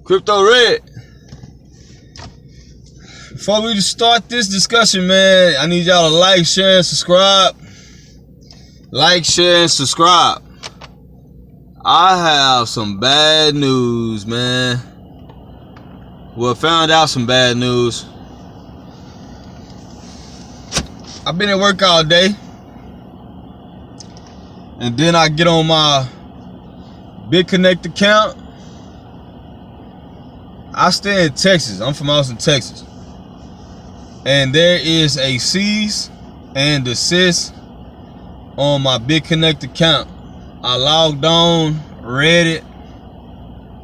Crypto Red. Before we start this discussion, man, I need y'all to like, share, and subscribe. Like, share, and subscribe. I have some bad news, man. Well, found out some bad news. I've been at work all day, and then I get on my Bitconnect account. I stay in Texas. I'm from Austin, Texas. And there is a cease and desist on my Bitconnect account. I logged on, read it,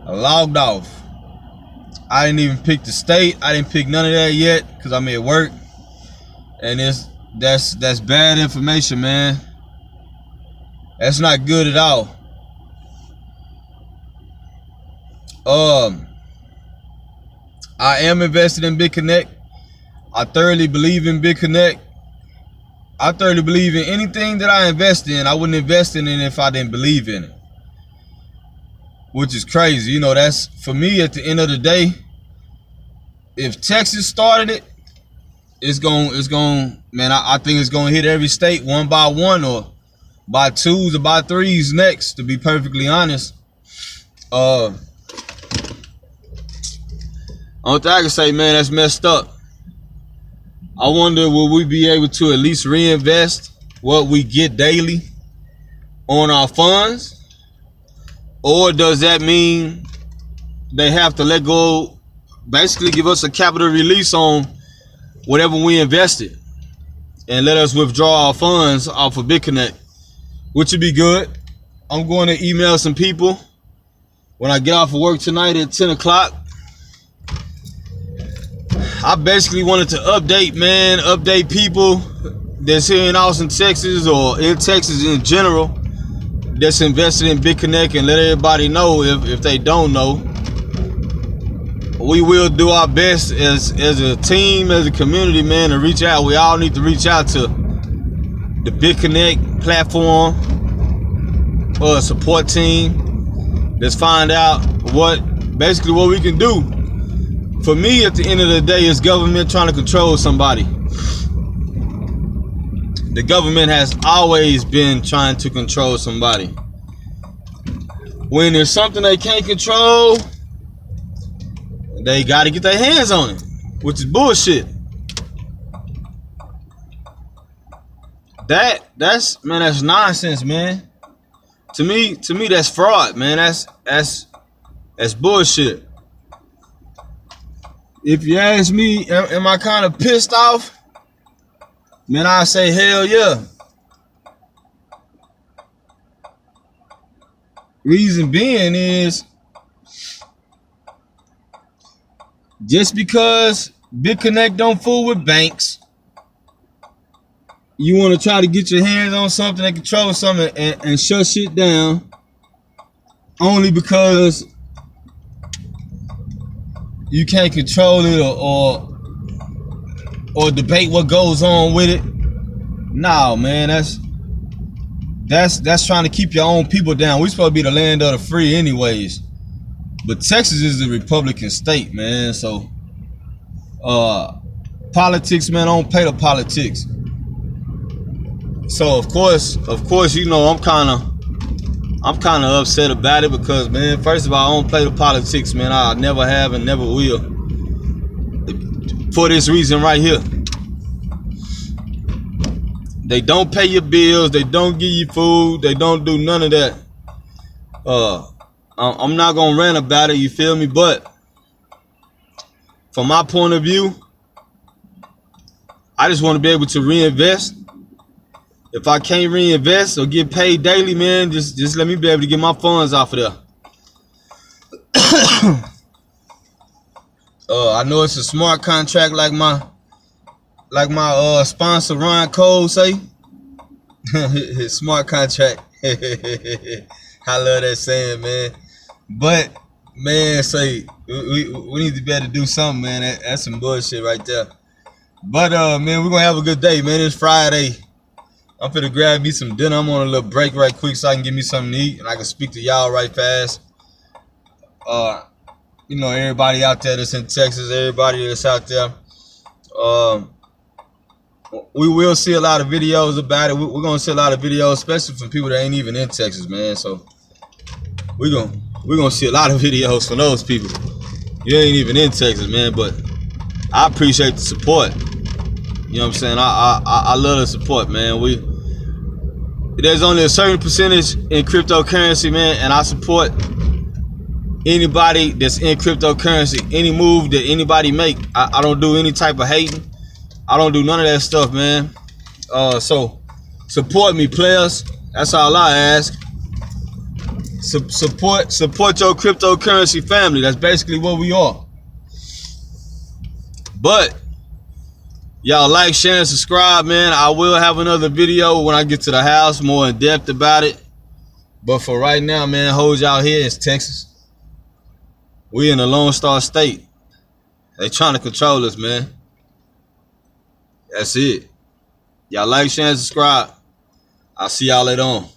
I logged off. I didn't even pick the state. I didn't pick none of that yet because I'm at work. And that's bad information, man. That's not good at all. I am invested in Bitconnect. I thoroughly believe in Bitconnect. I thoroughly believe in anything that I invest in. I wouldn't invest in it if I didn't believe in it. Which is crazy. You know, that's, for me, at the end of the day, if Texas started it, it's going, man, I think it's going to hit every state one by one, or by twos or by threes next, to be perfectly honest. Only thing I can say, man, that's messed up. I wonder, will we be able to at least reinvest what we get daily on our funds? Or does that mean they have to let go, basically give us a capital release on whatever we invested and let us withdraw our funds off of Bitconnect, which would be good. I'm going to email some people when I get off of work tonight at 10 o'clock. I basically wanted to update people that's here in Austin, Texas, or in Texas in general, that's invested in Bitconnect, and let everybody know, if they don't know, we will do our best as a team, as a community, man, to reach out. We all need to reach out to the Bitconnect platform or a support team. Let's find out basically what we can do. For me, at the end of the day, it's government trying to control somebody. The government has always been trying to control somebody. When there's something they can't control, they got to get their hands on it, which is bullshit. That's nonsense, man. To me, that's fraud, man. That's bullshit. If you ask me, am I kind of pissed off? Man, I say hell yeah. Reason being is, just because Bitconnect don't fool with banks, you want to try to get your hands on something and control something and shut shit down only because you can't control it or debate what goes on with it. No, man, that's trying to keep your own people down. We're supposed to be the land of the free anyways. But Texas is a Republican state, man. So politics, man, I don't play the politics. So of course, you know, I'm kind of upset about it because, man, first of all, I don't play the politics, man. I never have and never will. For this reason right here. They don't pay your bills. They don't give you food. They don't do none of that. I'm not going to rant about it, you feel me? But from my point of view, I just want to be able to reinvest. If I can't reinvest or get paid daily, man, just let me be able to get my funds off of there. I know it's a smart contract, like my sponsor Ron Cole say. His smart contract. I love that saying, man. But man, say we need to be able to do something, man. That's some bullshit right there. But man, we're gonna have a good day, man. It's Friday. I'm finna grab me some dinner. I'm on a little break right quick so I can get me something to eat and I can speak to y'all right fast. you know, everybody out there that's in Texas, everybody that's out there. We will see a lot of videos about it. We're gonna see a lot of videos, especially from people that ain't even in Texas, man. So we're gonna see a lot of videos from those people. You ain't even in Texas, man, but I appreciate the support. You know what I'm saying? I love the support, man. There's only a certain percentage in cryptocurrency, man, and I support anybody that's in cryptocurrency. Any move that anybody make, I don't do any type of hating. I don't do none of that stuff, man. So support me, players. That's all I ask. Support your cryptocurrency family. That's basically what we are. But y'all like, share, and subscribe, man. I will have another video when I get to the house, more in depth about it. But for right now, man, hold y'all here. It's Texas. We in the Lone Star State. They trying to control us, man. That's it. Y'all like, share, and subscribe. I'll see y'all later on.